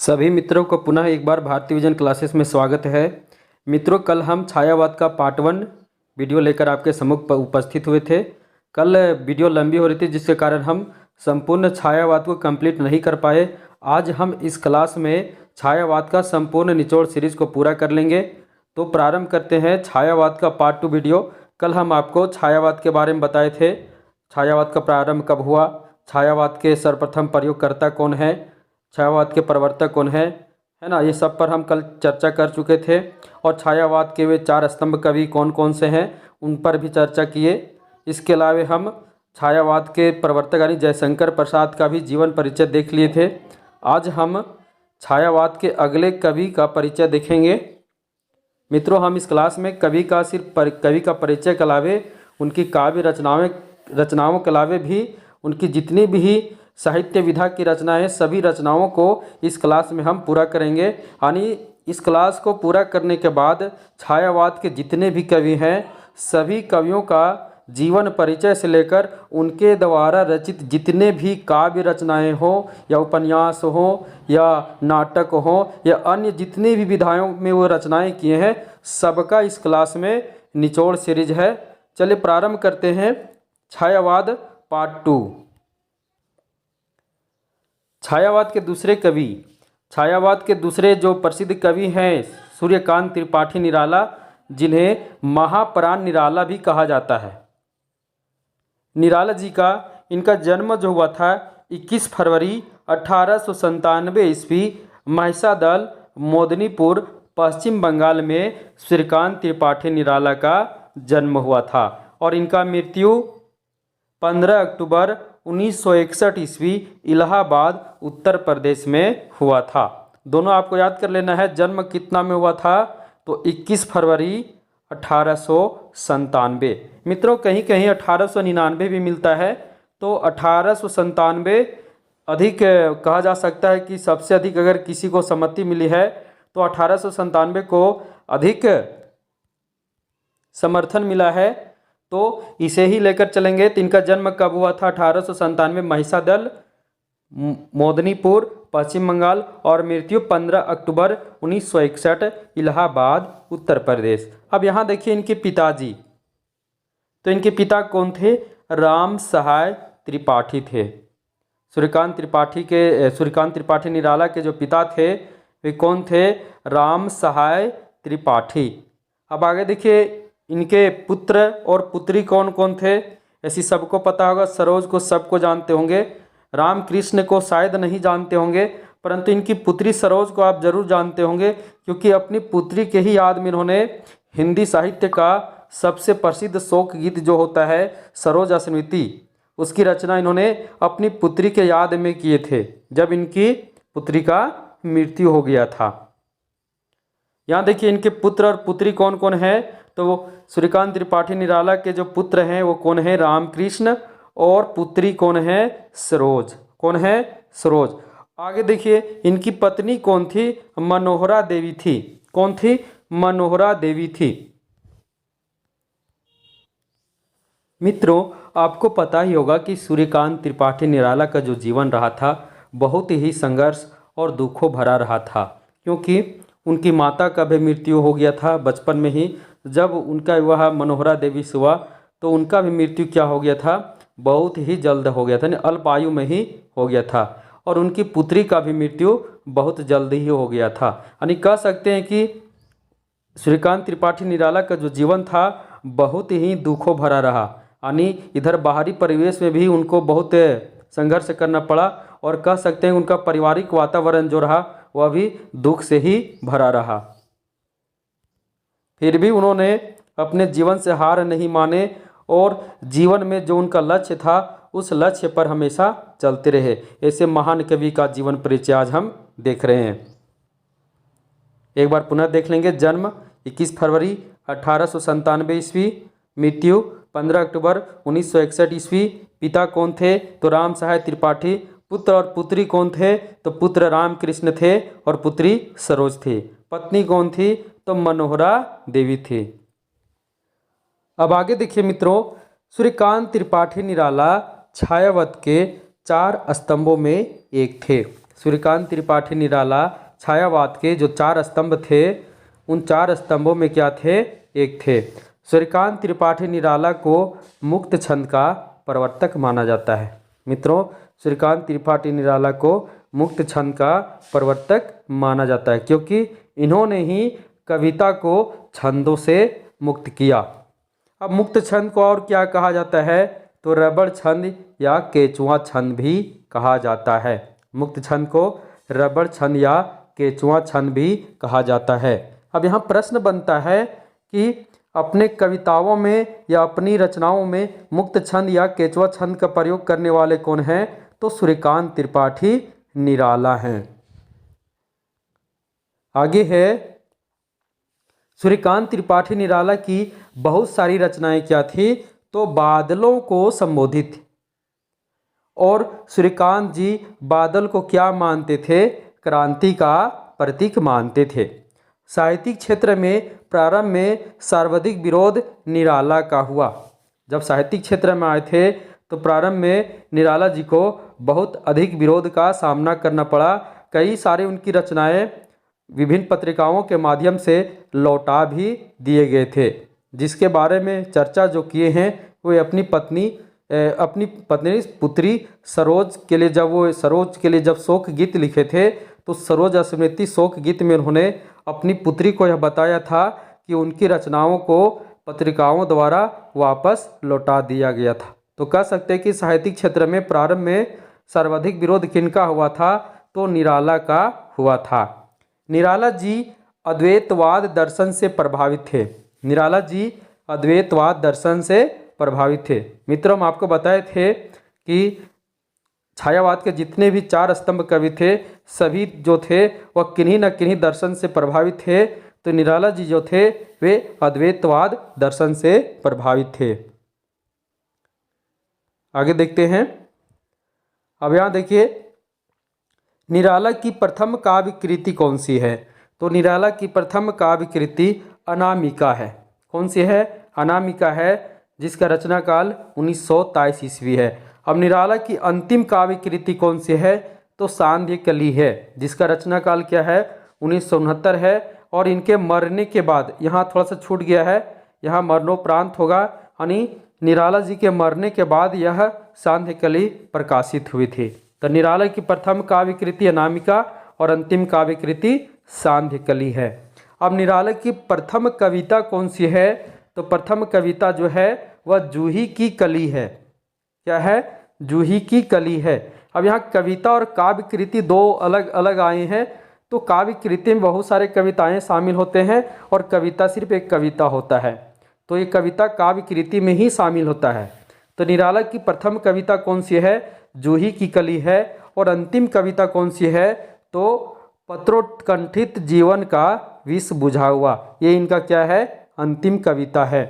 सभी मित्रों को पुनः एक बार भारतीय विजन क्लासेस में स्वागत है। मित्रों, कल हम छायावाद का पार्ट 1 वीडियो लेकर आपके सम्मुख पर उपस्थित हुए थे। कल वीडियो लंबी हो रही थी जिसके कारण हम संपूर्ण छायावाद को कंप्लीट नहीं कर पाए। आज हम इस क्लास में छायावाद का संपूर्ण निचोड़ सीरीज को पूरा कर लेंगे। तो प्रारंभ करते हैं छायावाद का पार्ट 2 वीडियो। कल हम आपको छायावाद के बारे में बताए थे, छायावाद का प्रारंभ कब हुआ, छायावाद के सर्वप्रथम प्रयोगकर्ता कौन है, छायावाद के प्रवर्तक कौन है ना, ये सब पर हम कल चर्चा कर चुके थे। और छायावाद के वे 4 स्तंभ कवि कौन कौन से हैं उन पर भी चर्चा किए। इसके अलावा हम छायावाद के प्रवर्तक यानी जयशंकर प्रसाद का भी जीवन परिचय देख लिए थे। आज हम छायावाद के अगले कवि का परिचय देखेंगे। मित्रों, हम इस क्लास में कवि का सिर्फ कवि का परिचय के अलावे उनकी काव्य रचनाओं के अलावे भी उनकी जितनी भी साहित्य विधा की रचनाएं, सभी रचनाओं को इस क्लास में हम पूरा करेंगे। यानी इस क्लास को पूरा करने के बाद छायावाद के जितने भी कवि हैं, सभी कवियों का जीवन परिचय से लेकर उनके द्वारा रचित जितने भी काव्य रचनाएं हों या उपन्यास हों या नाटक हों या अन्य जितनी भी विधाओं में वो रचनाएं किए हैं, सबका इस क्लास में निचोड़ सीरीज है। चलिए प्रारंभ करते हैं छायावाद पार्ट 2। छायावाद के दूसरे कवि, छायावाद के दूसरे जो प्रसिद्ध कवि हैं सूर्यकांत त्रिपाठी निराला, जिन्हें महाप्राण निराला भी कहा जाता है। निराला जी का इनका जन्म जो हुआ था 21 फरवरी 1897 ईस्वी महिषादल मोदनीपुर पश्चिम बंगाल में सूर्यकांत त्रिपाठी निराला का जन्म हुआ था। और इनका मृत्यु 15 अक्टूबर 1961 ईस्वी इलाहाबाद उत्तर प्रदेश में हुआ था। दोनों आपको याद कर लेना है। जन्म कितना में हुआ था तो 21 फरवरी 1897। मित्रों, कहीं कहीं 1899 भी मिलता है, तो 1897 अधिक कहा जा सकता है कि सबसे अधिक अगर किसी को सम्मति मिली है तो 1897 को अधिक समर्थन मिला है, तो इसे ही लेकर चलेंगे। तो इनका जन्म कब हुआ था? 1897 महिषादल मोदनीपुर पश्चिम बंगाल, और मृत्यु 15 अक्टूबर 1961 इलाहाबाद उत्तर प्रदेश। अब यहाँ देखिए इनके पिताजी, तो इनके पिता कौन थे? राम सहाय त्रिपाठी थे। सूर्यकांत त्रिपाठी निराला के जो पिता थे वे कौन थे? राम सहाय त्रिपाठी। अब आगे देखिए इनके पुत्र और पुत्री कौन कौन थे? ऐसी सबको पता होगा। सरोज को सबको जानते होंगे, रामकृष्ण को शायद नहीं जानते होंगे, परंतु इनकी पुत्री सरोज को आप जरूर जानते होंगे, क्योंकि अपनी पुत्री के ही याद में इन्होंने हिंदी साहित्य का सबसे प्रसिद्ध शोक गीत जो होता है सरोज स्मृति, उसकी रचना इन्होंने अपनी पुत्री के याद में किए थे जब इनकी पुत्री का मृत्यु हो गया था। यहाँ देखिए इनके पुत्र और पुत्री कौन कौन है? तो सूर्यकांत त्रिपाठी निराला के जो पुत्र हैं वो कौन है? रामकृष्ण। और पुत्री कौन है? सरोज। कौन है? सरोज। आगे देखिए इनकी पत्नी कौन थी? मनोहरा देवी थी। कौन थी? मनोहरा देवी थी। मित्रों, आपको पता ही होगा कि सूर्यकांत त्रिपाठी निराला का जो जीवन रहा था बहुत ही संघर्ष और दुखों भरा रहा था, क्योंकि उनकी माता का भी मृत्यु हो गया था बचपन में ही। जब उनका विवाह मनोहरा देवी से हुआ तो उनका भी मृत्यु क्या हो गया था? बहुत ही जल्द हो गया था, अल्प आयु में ही हो गया था। और उनकी पुत्री का भी मृत्यु बहुत जल्द ही हो गया था। यानी कह सकते हैं कि सूर्यकांत त्रिपाठी निराला का जो जीवन था बहुत ही दुखों भरा रहा। यानी इधर बाहरी परिवेश में भी उनको बहुत संघर्ष करना पड़ा, और कह सकते हैं उनका पारिवारिक वातावरण जो रहा वह भी दुख से ही भरा रहा। फिर भी उन्होंने अपने जीवन से हार नहीं माने और जीवन में जो उनका लक्ष्य था उस लक्ष्य पर हमेशा चलते रहे। ऐसे महान कवि का जीवन परिचय आज हम देख रहे हैं। एक बार पुनः देख लेंगे। जन्म 21 फरवरी 1897 ईस्वी, मृत्यु 15 अक्टूबर 1961 ईस्वी। पिता कौन थे? तो राम सहाय त्रिपाठी। पुत्र और पुत्री कौन थे? तो पुत्र रामकृष्ण थे और पुत्री सरोज थी। पत्नी कौन थी? तो मनोहरा देवी थी। अब आगे देखिए मित्रों, सूर्यकांत त्रिपाठी निराला छायावाद के 4 स्तंभों में एक थे। सूर्यकांत त्रिपाठी निराला छायावाद के जो 4 स्तंभ थे उन 4 स्तंभों में क्या थे, एक थे। सूर्यकांत त्रिपाठी निराला को मुक्त छंद का प्रवर्तक माना जाता है। मित्रों, सूर्यकांत त्रिपाठी निराला को मुक्त छंद का प्रवर्तक माना जाता है क्योंकि इन्होंने ही कविता को छंदों से मुक्त किया। अब मुक्त छंद को और क्या कहा जाता है, तो रबड़ छंद या केचुआ छंद भी कहा जाता है। मुक्त छंद को रबड़ छंद या केचुआ छंद भी कहा जाता है। अब यहाँ प्रश्न बनता है कि अपने कविताओं में या अपनी रचनाओं में मुक्त छंद या केचुआ छंद का प्रयोग करने वाले कौन हैं, तो सूर्यकांत त्रिपाठी निराला हैं। आगे है, सूर्यकांत त्रिपाठी निराला की बहुत सारी रचनाएं क्या थी, तो बादलों को संबोधित। और सूर्यकांत जी बादल को क्या मानते थे, क्रांति का प्रतीक मानते थे। साहित्यिक क्षेत्र में प्रारंभ में सर्वाधिक विरोध निराला का हुआ। जब साहित्यिक क्षेत्र में आए थे तो प्रारंभ में निराला जी को बहुत अधिक विरोध का सामना करना पड़ा। कई सारी उनकी रचनाएं विभिन्न पत्रिकाओं के माध्यम से लौटा भी दिए गए थे, जिसके बारे में चर्चा जो किए हैं वो अपनी पुत्री सरोज के लिए जब शोक गीत लिखे थे तो सरोज स्मृति शोक गीत में उन्होंने अपनी पुत्री को यह बताया था कि उनकी रचनाओं को पत्रिकाओं द्वारा वापस लौटा दिया गया था। तो कह सकते हैं कि साहित्यिक क्षेत्र में प्रारंभ में सर्वाधिक विरोध किनका हुआ था, तो निराला का हुआ था। निराला जी अद्वैतवाद दर्शन से प्रभावित थे। निराला जी अद्वैतवाद दर्शन से प्रभावित थे। मित्रों, हम आपको बताए थे कि छायावाद के जितने भी 4 स्तंभ कवि थे सभी जो थे वह किन्हीं न किन्हीं दर्शन से प्रभावित थे। तो निराला जी जो थे वे अद्वैतवाद दर्शन से प्रभावित थे। आगे देखते हैं। अब यहाँ देखिए, निराला की प्रथम काव्य कृति कौन सी है, तो निराला की प्रथम काव्य कृति अनामिका है। कौन सी है, अनामिका है, जिसका रचना काल 1923 ईस्वी है। अब निराला की अंतिम काव्य कृति कौन सी है, तो सांध्य कली है, जिसका रचना काल क्या है, 1969 है। और इनके मरने के बाद, यहाँ थोड़ा सा छूट गया है, यहाँ मरणोपरांत होगा, यानी निराला जी के मरने के बाद यह सांध्य कली प्रकाशित हुई थी। तो निराला की प्रथम काव्य कृति अनामिका और अंतिम काव्य कृति सांध्य कली है। अब निराला की प्रथम कविता कौन सी है, तो प्रथम कविता जो है वह जूही की कली है। क्या है, जूही की कली है। अब यहाँ कविता और काव्य कृति 2 अलग अलग आए हैं। तो काव्य कृति में बहुत सारे कविताएं शामिल होते हैं और कविता सिर्फ एक कविता होता है। तो ये कविता काव्य कृति में ही शामिल होता है। तो निराला की प्रथम कविता कौन सी है, जूही की कली है। और अंतिम कविता कौन सी है, तो पत्रोत्कंठित जीवन का विष बुझा हुआ। ये इनका क्या है, अंतिम कविता है।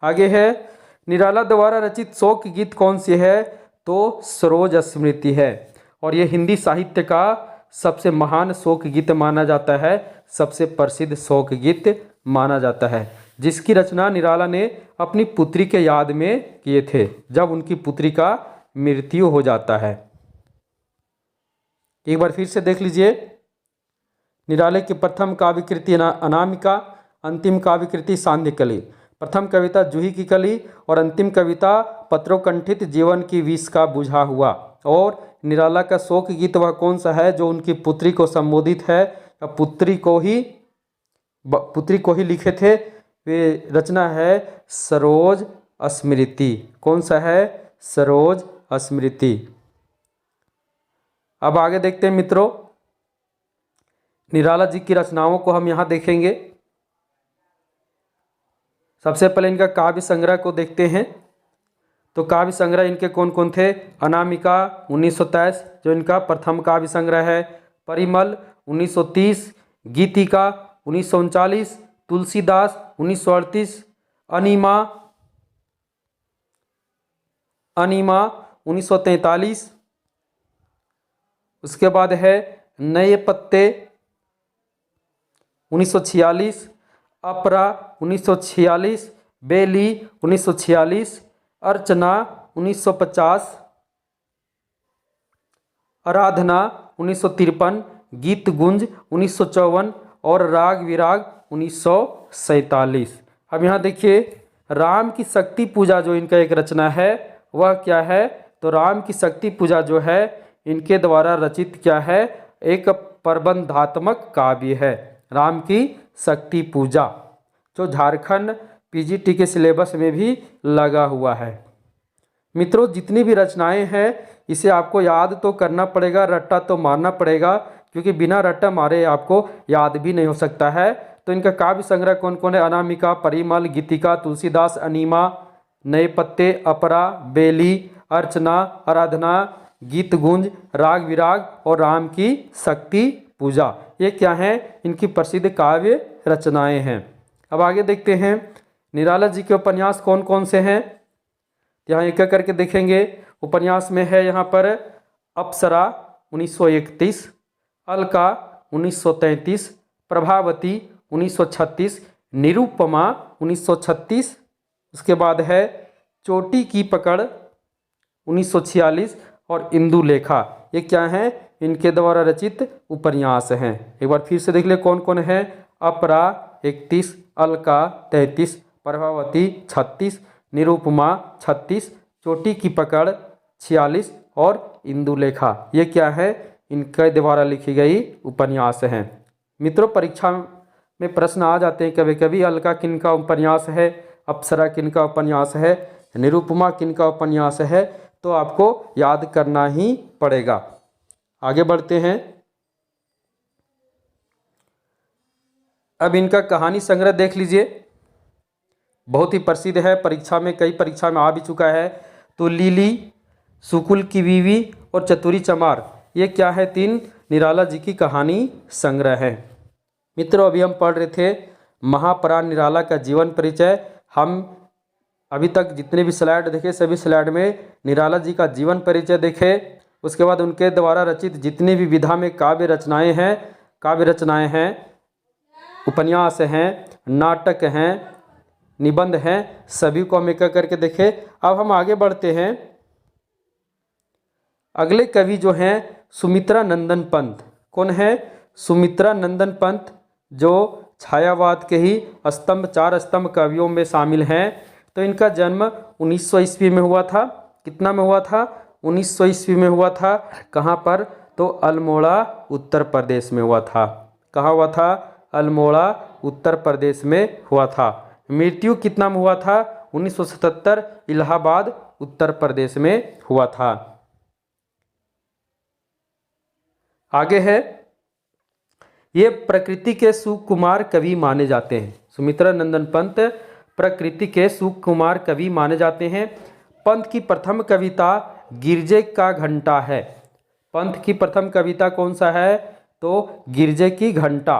आगे है, निराला द्वारा रचित शोक गीत कौन सी है, तो सरोज स्मृति है। और ये हिंदी साहित्य का सबसे महान शोक गीत माना जाता है, सबसे प्रसिद्ध शोक गीत माना जाता है, जिसकी रचना निराला ने अपनी पुत्री के याद में किए थे, जब उनकी पुत्री का मृत्यु हो जाता है। एक बार फिर से देख लीजिए। निराले की प्रथम काव्य कृति अनामिका, अंतिम काव्य कृति सांध्य कली। प्रथम कविता जूही की कली और अंतिम कविता पत्रोत्कंठित जीवन की विष का बुझा हुआ। और निराला का शोक गीत वह कौन सा है, जो उनकी पुत्री को संबोधित है, पुत्री को ही लिखे थे। वे रचना है सरोज स्मृति। कौन सा है, सरोज स्मृति। अब आगे देखते हैं मित्रों, निराला जी की रचनाओं को हम यहाँ देखेंगे। सबसे पहले इनका काव्य संग्रह को देखते हैं। तो काव्य संग्रह इनके कौन कौन थे, अनामिका 1923 जो इनका प्रथम काव्य संग्रह है, परिमल 1930, गीतिका 1939, तुलसीदास 1938, अनिमा 1943। उसके बाद है नए पत्ते 1946, अपरा 1946, बेली 1946, अर्चना 1950, आराधना 1953, गीत गुंज 1954 और राग विराग 1947। अब यहाँ देखिए राम की शक्ति पूजा जो इनका एक रचना है वह क्या है, तो राम की शक्ति पूजा जो है इनके द्वारा रचित क्या है, एक प्रबंधात्मक काव्य है। राम की शक्ति पूजा जो झारखंड पीजीटी के सिलेबस में भी लगा हुआ है। मित्रों जितनी भी रचनाएं हैं इसे आपको याद तो करना पड़ेगा, रट्टा तो मारना पड़ेगा, क्योंकि बिना रट्टा मारे आपको याद भी नहीं हो सकता है। तो इनका काव्य संग्रह कौन कौन है, अनामिका, परिमल, गीतिका, तुलसीदास, अनीमा, नए पत्ते, अपरा, बेली, अर्चना, आराधना, गीत गुंज, राग विराग और राम की शक्ति पूजा, ये क्या हैं, इनकी प्रसिद्ध काव्य रचनाएं हैं। अब आगे देखते हैं निराला जी के उपन्यास कौन कौन से हैं, यहाँ एक करके देखेंगे। उपन्यास में है यहाँ पर अप्सरा 1931, अलका 1933, प्रभावती 1936, निरुपमा 1936, उसके बाद है चोटी की पकड़ 1946 और इंदुलेखा, ये क्या हैं, इनके द्वारा रचित उपन्यास हैं। एक बार फिर से देख ले कौन कौन है, अपरा 31, अलका 33, प्रभावती 36, निरुपमा 36, चोटी की पकड़ 46 और इंदुलेखा, ये क्या है, इनके द्वारा लिखी गई उपन्यास हैं। मित्रों परीक्षा में प्रश्न आ जाते हैं कभी कभी, अलका किन का उपन्यास है, अप्सरा किन का उपन्यास है, निरुपमा किन का उपन्यास है, तो आपको याद करना ही पड़ेगा। आगे बढ़ते हैं। अब इनका कहानी संग्रह देख लीजिए, बहुत ही प्रसिद्ध है, परीक्षा में कई परीक्षा में आ भी चुका है। तो लीली, सुकुल की बीवी और चतुरी चमार, ये क्या है, 3 निराला जी की कहानी संग्रह है। मित्रों अभी हम पढ़ रहे थे महाप्राण निराला का जीवन परिचय। हम अभी तक जितने भी स्लाइड देखे सभी स्लाइड में निराला जी का जीवन परिचय देखे, उसके बाद उनके द्वारा रचित जितनी भी विधा में काव्य रचनाएं हैं, उपन्यास हैं, नाटक हैं, निबंध हैं, सभी को हम एक करके देखे। अब हम आगे बढ़ते हैं। अगले कवि जो हैं सुमित्रा नंदन पंत, कौन है, सुमित्रा नंदन पंत, जो छायावाद के ही स्तंभ 4 स्तंभ कवियों में शामिल हैं। तो इनका जन्म 1900 ईस्वी में हुआ था। कितना में हुआ था, 1900 ईस्वी में हुआ था। कहाँ पर, तो अल्मोड़ा उत्तर प्रदेश में हुआ था। कहाँ हुआ था, अल्मोड़ा उत्तर प्रदेश में हुआ था। मृत्यु कितना में हुआ था, 1977 इलाहाबाद उत्तर प्रदेश में हुआ था। आगे है, ये प्रकृति के सुकुमार कवि माने जाते हैं। सुमित्रा नंदन पंत प्रकृति के सुकुमार कवि माने जाते हैं। पंत की प्रथम कविता गिरजे का घंटा है। पंत की प्रथम कविता कौन सा है, तो गिरजे की घंटा।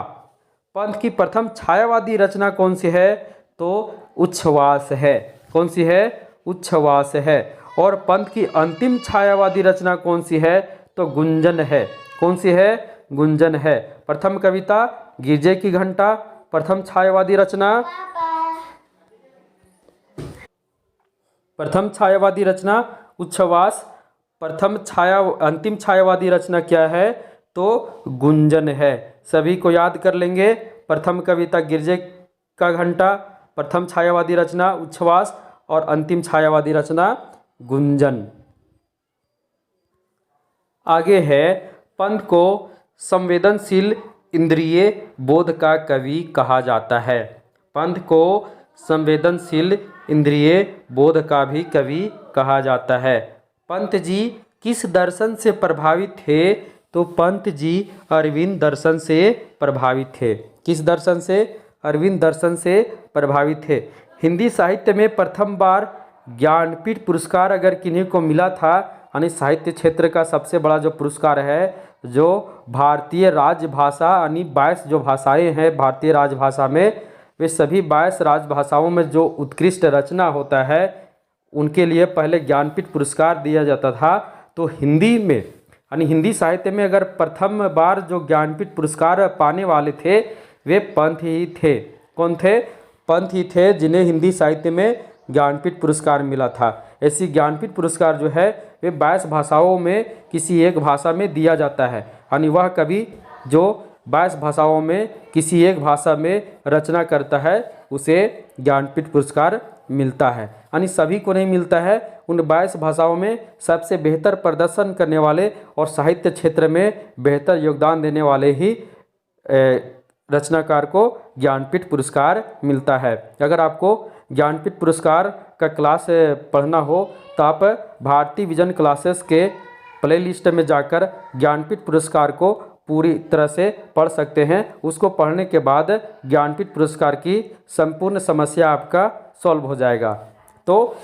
पंत की प्रथम छायावादी रचना कौन सी है, तो उच्छ्वास है। कौन सी है, उच्छ्वास है। और पंत की अंतिम छायावादी रचना कौन सी है, तो गुंजन है। कौन सी है, गुंजन है। प्रथम कविता गिरजे की घंटा, प्रथम छायावादी रचना उच्छ्वास, अंतिम छायावादी रचना क्या है, तो गुंजन है। सभी को याद कर लेंगे, प्रथम कविता गिरजे का घंटा, प्रथम छायावादी रचना उच्छ्वास और अंतिम छायावादी रचना गुंजन। आगे है, पंत को संवेदनशील इंद्रिय बोध का कवि कहा जाता है। पंत को संवेदनशील इंद्रिय बोध का भी कवि कहा जाता है। पंत जी किस दर्शन से प्रभावित थे, तो पंत जी अरविंद दर्शन से प्रभावित थे। किस दर्शन से, अरविंद दर्शन से प्रभावित थे। हिंदी साहित्य में प्रथम बार ज्ञानपीठ पुरस्कार अगर किन्हीं को मिला था, यानी साहित्य क्षेत्र का सबसे बड़ा जो पुरस्कार है, जो भारतीय राजभाषा यानी 22 जो भाषाएं हैं भारतीय राजभाषा में, वे सभी 22 राजभाषाओं में जो उत्कृष्ट रचना होता है उनके लिए पहले ज्ञानपीठ पुरस्कार दिया जाता था। तो हिंदी में यानी हिंदी साहित्य में अगर प्रथम बार जो ज्ञानपीठ पुरस्कार पाने वाले थे वे पंत ही थे। कौन थे, पंत ही थे जिन्हें हिंदी साहित्य में ज्ञानपीठ पुरस्कार मिला था। ऐसी ज्ञानपीठ पुरस्कार जो है वे 22 भाषाओं में किसी एक भाषा में दिया जाता है। यानी वह कवि जो 22 भाषाओं में किसी एक भाषा में रचना करता है उसे ज्ञानपीठ पुरस्कार मिलता है। यानी सभी को नहीं मिलता है, उन 22 भाषाओं में सबसे बेहतर प्रदर्शन करने वाले और साहित्य क्षेत्र में बेहतर योगदान देने वाले ही रचनाकार को ज्ञानपीठ पुरस्कार मिलता है। अगर आपको ज्ञानपीठ पुरस्कार का क्लास पढ़ना हो तो आप भारती विजन क्लासेस के प्लेलिस्ट में जाकर ज्ञानपीठ पुरस्कार को पूरी तरह से पढ़ सकते हैं। उसको पढ़ने के बाद ज्ञानपीठ पुरस्कार की संपूर्ण समस्या आपका सॉल्व हो जाएगा। तो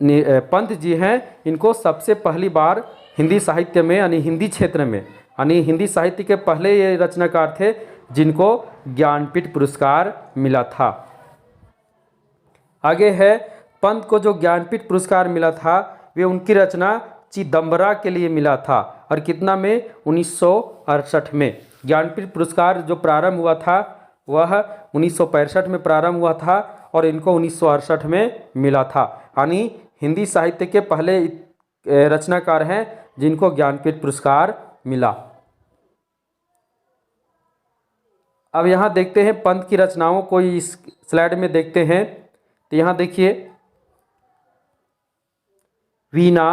पंत जी हैं, इनको सबसे पहली बार हिंदी साहित्य में यानी हिंदी क्षेत्र में यानी हिंदी साहित्य के पहले ये रचनाकार थे जिनको ज्ञानपीठ पुरस्कार मिला था। आगे है, पंत को जो ज्ञानपीठ पुरस्कार मिला था वे उनकी रचना चिदंबरा के लिए मिला था और कितना में 1968 में। ज्ञानपीठ पुरस्कार जो प्रारंभ हुआ था वह 1965 में प्रारंभ हुआ था और इनको 1968 में मिला था। यानी हिंदी साहित्य के पहले रचनाकार हैं जिनको ज्ञानपीठ पुरस्कार मिला। अब यहाँ देखते हैं पंत की रचनाओं को, इस स्लाइड में देखते हैं तो यहाँ देखिए, वीणा,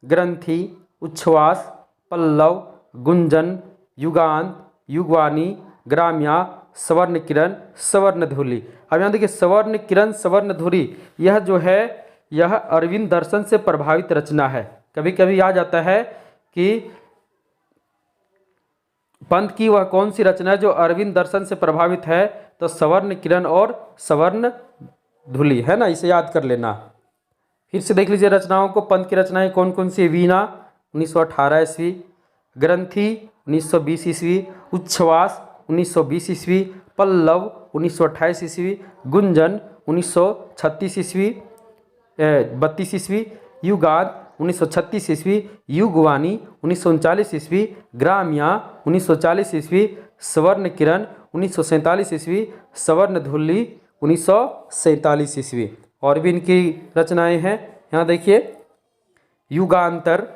ग्रंथि, उच्छ्वास, पल्लव, गुंजन, युगांत, युगवाणी, ग्राम्या, स्वर्ण किरण, स्वर्णधुली। अब यहाँ देखिए स्वर्ण किरण, स्वर्णधुली, यह जो है यह अरविंद दर्शन से प्रभावित रचना है। कभी कभी आ जाता है कि पंत की वह कौन सी रचना है जो अरविंद दर्शन से प्रभावित है, तो स्वर्ण किरण और स्वर्ण धुली है ना, इसे याद कर लेना। फिर से देख लीजिए रचनाओं को, पंत की रचनाएं कौन कौन सी। वीणा 1918 ईस्वी, ग्रंथि 1920 ईस्वी, उच्छ्वास 1920 ईस्वी, पल्लव 1928 ईस्वी, गुंजन 1936 ईस्वी 32 ईस्वी, युगांत 1936 ईस्वी, युगवाणी 1939 ईस्वी, ग्राम्या 1940 ईस्वी, स्वर्ण किरण 1947 ईस्वी, स्वर्णधुली 1947 ईस्वी। और भी इनकी रचनाएं हैं, यहाँ देखिए, युगांतर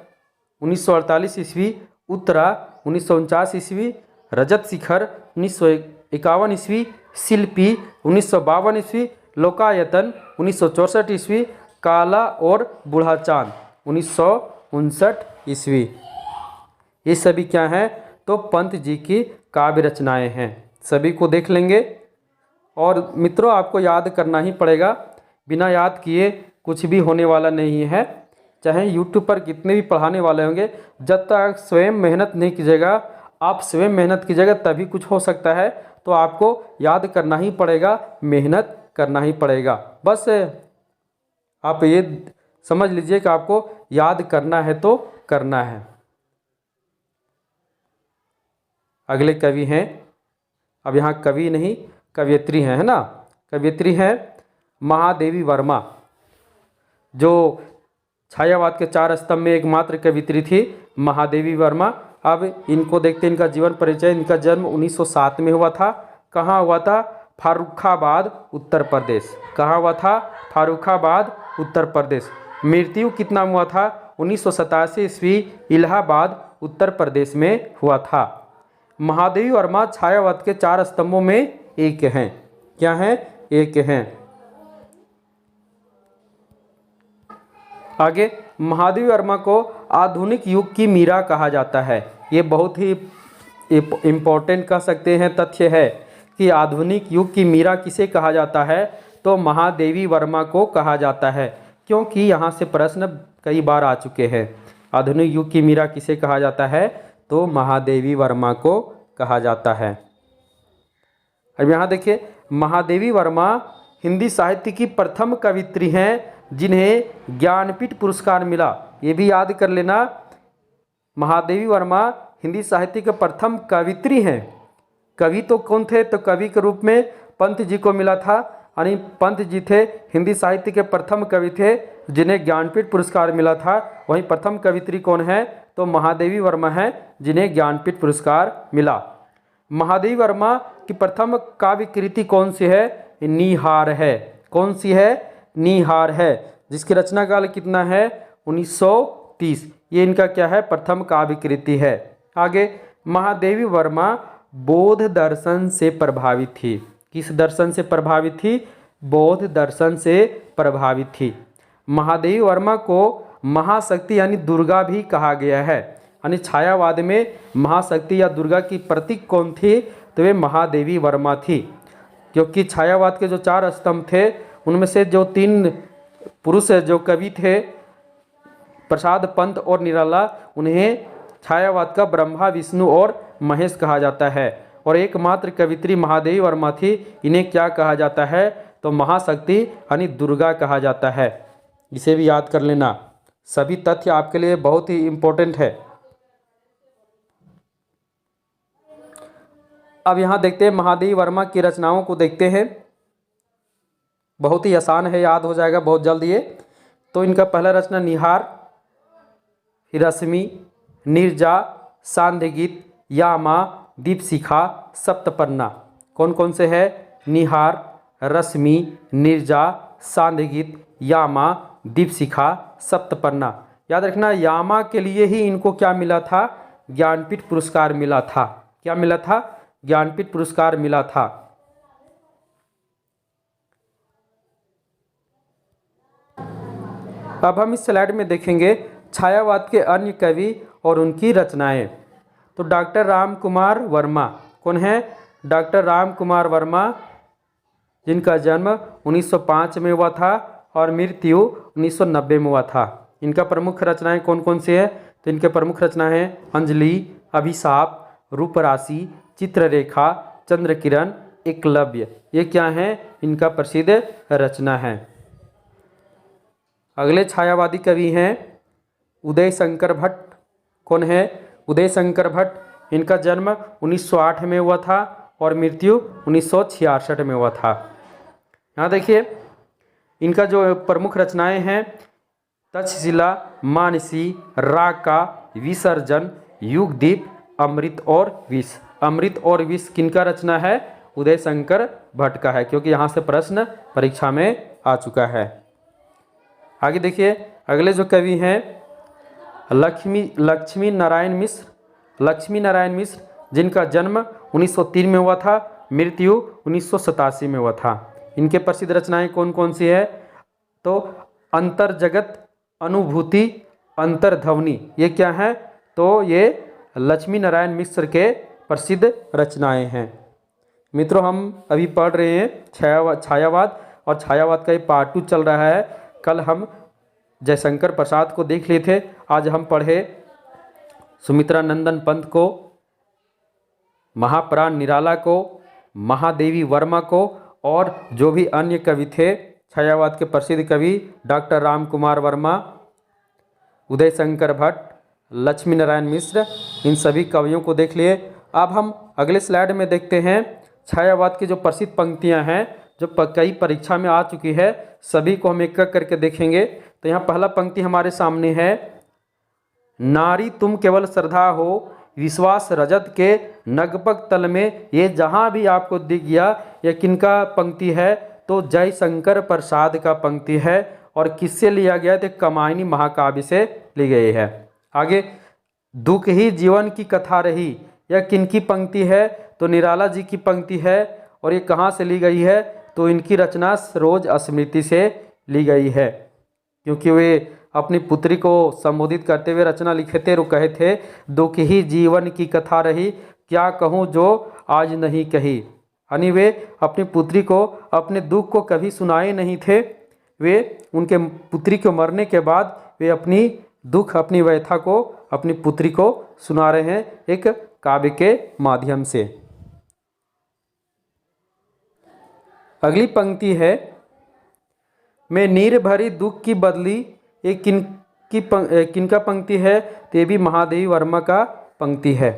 1948 ईस्वी, उत्तरा 1949 ईस्वी, रजत शिखर 1951 ईस्वी, शिल्पी 1952 ईस्वी, लोकायतन 1964 ईस्वी, काला और बूढ़ा चांद 1959 ईस्वी। ये सभी क्या हैं, तो पंत जी की काव्य रचनाएं हैं। सभी को देख लेंगे और मित्रों आपको याद करना ही पड़ेगा, बिना याद किए कुछ भी होने वाला नहीं है। चाहे यूट्यूब पर कितने भी पढ़ाने वाले होंगे, जब तक स्वयं मेहनत नहीं कीजिएगा, आप स्वयं मेहनत कीजिएगा तभी कुछ हो सकता है। तो आपको याद करना ही पड़ेगा, मेहनत करना ही पड़ेगा। बस आप ये समझ लीजिए कि आपको याद करना है तो करना है। अगले कवि हैं, अब यहाँ कवि नहीं कवयित्री हैं, है ना। कवयित्री हैं महादेवी वर्मा, जो छायावाद के 4 स्तंभ में एकमात्र कवयित्री थी महादेवी वर्मा। अब इनको देखते हैं, इनका जीवन परिचय। इनका जन्म 1907 में हुआ था। कहाँ हुआ था, फारुखाबाद उत्तर प्रदेश। कहाँ हुआ था, फारुखाबाद उत्तर प्रदेश। मृत्यु कितना हुआ था, 1987 ईस्वी, इलाहाबाद उत्तर प्रदेश में हुआ था। महादेवी वर्मा छायावाद के 4 स्तंभों में एक हैं। क्या हैं, एक हैं। आगे, महादेवी वर्मा को आधुनिक युग की मीरा कहा जाता है। ये बहुत ही इम्पोर्टेंट कह सकते हैं तथ्य है कि आधुनिक युग की मीरा किसे कहा जाता है, तो महादेवी वर्मा को कहा जाता है। क्योंकि यहाँ से प्रश्न कई बार आ चुके हैं। आधुनिक युग की मीरा किसे कहा जाता है, तो महादेवी वर्मा को कहा जाता है। अब यहाँ देखिए, महादेवी वर्मा हिंदी साहित्य की प्रथम कवयित्री हैं जिन्हें ज्ञानपीठ पुरस्कार मिला। ये भी याद कर लेना, महादेवी वर्मा हिंदी साहित्य के प्रथम कवयित्री हैं। कवि तो कौन थे, तो कवि के रूप में पंत जी को मिला था। यानी पंत जी थे हिंदी साहित्य के प्रथम कवि थे जिन्हें ज्ञानपीठ पुरस्कार मिला था। वहीं प्रथम कवयित्री कौन है, तो महादेवी वर्मा हैं जिन्हें ज्ञानपीठ पुरस्कार मिला। महादेवी वर्मा की प्रथम काव्य कृति कौन सी है, नीहार है। कौन सी है, नीहार है, जिसकी रचना काल कितना है, 1930। ये इनका क्या है, प्रथम काव्य कृति है। आगे, महादेवी वर्मा बौद्ध दर्शन से प्रभावित थी। किस दर्शन से प्रभावित थी? बौद्ध दर्शन से प्रभावित थी। महादेवी वर्मा को महाशक्ति यानी दुर्गा भी कहा गया है। यानी छायावाद में महाशक्ति या दुर्गा की प्रतीक कौन थी? तो वे महादेवी वर्मा थी, क्योंकि छायावाद के जो 4 स्तंभ थे उनमें से जो 3 पुरुष जो कवि थे, प्रसाद पंत और निराला, उन्हें छायावाद का ब्रह्मा विष्णु और महेश कहा जाता है। और एकमात्र कवित्री महादेवी वर्मा थी। इन्हें क्या कहा जाता है? तो महाशक्ति यानी दुर्गा कहा जाता है। इसे भी याद कर लेना, सभी तथ्य आपके लिए बहुत ही इम्पोर्टेंट है। अब यहाँ देखते हैं महादेवी वर्मा की रचनाओं को देखते हैं। बहुत ही आसान है, याद हो जाएगा बहुत जल्द ये। तो इनका पहला रचना निहार, रश्मि, निर्जा, सांध्य गीत, यामा, दीपशिखा, सप्तपर्णा। कौन कौन से है? निहार, रश्मि, निर्जा, सांध्य गीत, यामा, दीपशिखा, सप्तपर्णा। याद रखना, यामा के लिए ही इनको क्या मिला था? ज्ञानपीठ पुरस्कार मिला था। क्या मिला था? ज्ञानपीठ पुरस्कार मिला था। अब हम इस स्लाइड में देखेंगे छायावाद के अन्य कवि और उनकी रचनाएं। तो डॉक्टर राम कुमार वर्मा कौन है? डॉक्टर राम कुमार वर्मा, जिनका जन्म 1905 में हुआ था और मृत्यु 1990 में हुआ था। इनका प्रमुख रचनाएं कौन कौन सी है? तो इनके प्रमुख रचनाएं हैं अंजलि, अभिशाप, रूपराशि, चित्ररेखा, चंद्रकिरण, एकलव्य। ये क्या है? इनका प्रसिद्ध रचना है। अगले छायावादी कवि हैं उदय शंकर भट्ट। कौन है? उदय शंकर भट्ट। इनका जन्म 1908 में हुआ था और मृत्यु 1966 में हुआ था। यहाँ देखिए, इनका जो प्रमुख रचनाएं हैं तक्षशिला, मानसी, राका, विसर्जन, युगदीप, अमृत और विष। अमृत और विष किनका रचना है? उदय शंकर भट्ट का है, क्योंकि यहाँ से प्रश्न परीक्षा में आ चुका है। आगे देखिए, अगले जो कवि हैं लक्ष्मी नारायण मिश्र। लक्ष्मी नारायण मिश्र, जिनका जन्म 1903 में हुआ था, मृत्यु 1987 में हुआ था। इनके प्रसिद्ध रचनाएं कौन कौन सी है? तो अंतर्जगत, अनुभूति, अंतर्ध्वनि। ये क्या है? तो ये लक्ष्मी नारायण मिश्र के प्रसिद्ध रचनाएं हैं। मित्रों, हम अभी पढ़ रहे हैं छायावाद, और छायावाद का ये पार्ट 2 चल रहा है। कल हम जयशंकर प्रसाद को देख लिए थे, आज हम पढ़े सुमित्रा नंदन पंत को, महाप्राण निराला को, महादेवी वर्मा को, और जो भी अन्य कवि थे छायावाद के प्रसिद्ध कवि डॉक्टर राम कुमार वर्मा, उदय शंकर भट्ट, लक्ष्मी नारायण मिश्र, इन सभी कवियों को देख लिए। अब हम अगले स्लाइड में देखते हैं छायावाद की जो प्रसिद्ध पंक्तियां हैं जो कई परीक्षा में आ चुकी है, सभी को हम एक एक करके देखेंगे। तो यहाँ पहला पंक्ति हमारे सामने है, नारी तुम केवल श्रद्धा हो, विश्वास रजत के नगपग तल में। ये जहाँ भी आपको दिख गया, ये किनका पंक्ति है? तो जयशंकर प्रसाद का पंक्ति है। और किससे लिया गया? तो कामायनी महाकाव्य से ली गई है। आगे, दुख ही जीवन की कथा रही, यह किनकी पंक्ति है? तो निराला जी की पंक्ति है। और ये कहाँ से ली गई है? तो इनकी रचना सरोज स्मृति से ली गई है, क्योंकि वे अपनी पुत्री को संबोधित करते हुए रचना लिखे थे। वो कहे थे, दुख ही जीवन की कथा रही, क्या कहूँ जो आज नहीं कही। यानी वे अपनी पुत्री को अपने दुख को कभी सुनाए नहीं थे। वे उनके पुत्री के मरने के बाद वे अपनी दुख, अपनी व्यथा को अपनी पुत्री को सुना रहे हैं एक काव्य के माध्यम से। अगली पंक्ति है, मैं नीर भरी दुख की बदली। ये किनका पंक्ति है? तो ये भी महादेवी वर्मा का पंक्ति है।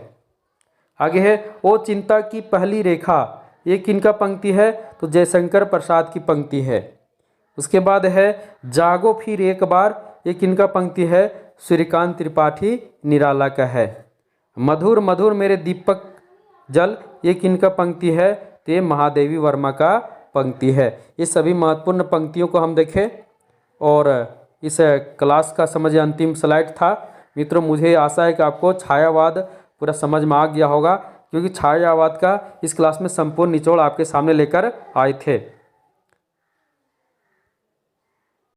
आगे है, ओ चिंता की पहली रेखा। ये किनका पंक्ति है? तो जयशंकर प्रसाद की पंक्ति है। उसके बाद है, जागो फिर एक बार। ये किनका पंक्ति है? सूर्यकांत त्रिपाठी निराला का है। मधुर मधुर मेरे दीपक जल। ये किनका पंक्ति है? तो ये महादेवी वर्मा का पंक्ति है। ये सभी महत्वपूर्ण पंक्तियों को हम देखें और इस क्लास का समझ अंतिम स्लाइड था। मित्रों, मुझे आशा है कि आपको छायावाद पूरा समझ में आ गया होगा, क्योंकि छायावाद का इस क्लास में संपूर्ण निचोड़ आपके सामने लेकर आए थे।